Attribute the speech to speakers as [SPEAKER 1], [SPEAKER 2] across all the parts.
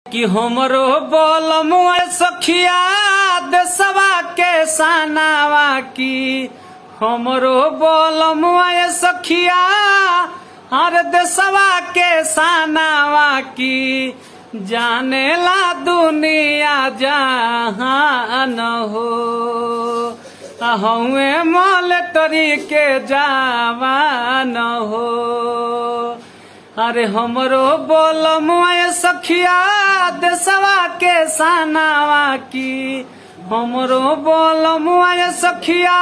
[SPEAKER 1] कि हमरो बोलमुआ सखिया देशवा के सनावा की हमरो बोलमुआ सखिया हर देशवा के सनावा की जाने ला दुनिया जहान हो हुए मॉलेटरी के जवान हो। अरे हमरो बोलमुआ सखिया देशवा के सनावा की हमरो बोलमुआ सखिया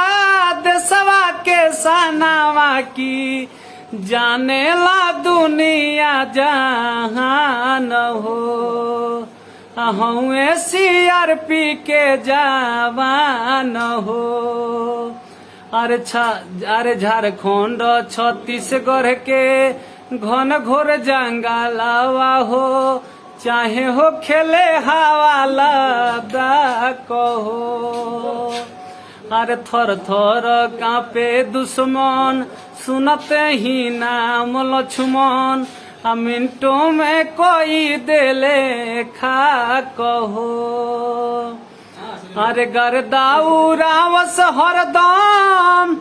[SPEAKER 1] देशवा के सनावा की जाने ला दुनिया जहान हो हुए CRP के जवान हो। अरे झारखंड छत्तीसगढ़ के घन घोर जंगलवा हो चाहे हो खेले हवाला कहो। अरे थर थर कांपे दुश्मन सुनते ही नाम लक्ष्मण मिनटों में कोई देले खा कहो। अरे गर्दाउरावस हरदम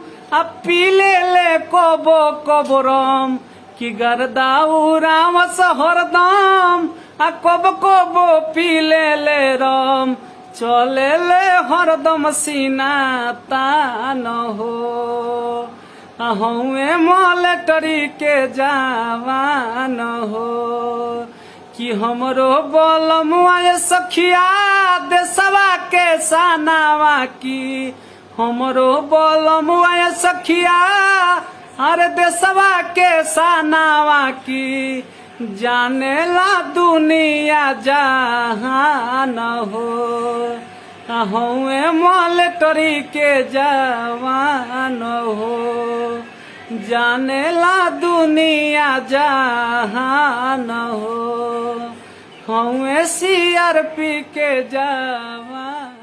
[SPEAKER 1] पीले ले कबो कबरम कि गर्दाउरावस हरदम कब कबो पीले ले रम चले ले हरदम सीना तान हो हुए मॉलेटरी के जवान हो। कि हमरो बोलमुआ सखिया देशवा के सनावा की हमरो बोलमुआ सखिया हर देशवा के सनावा की जाने ला दुनिया जहान हो हुए मॉलेटरी के जवान हो जाने ला दुनिया जहान हो हुए CRP के जवान।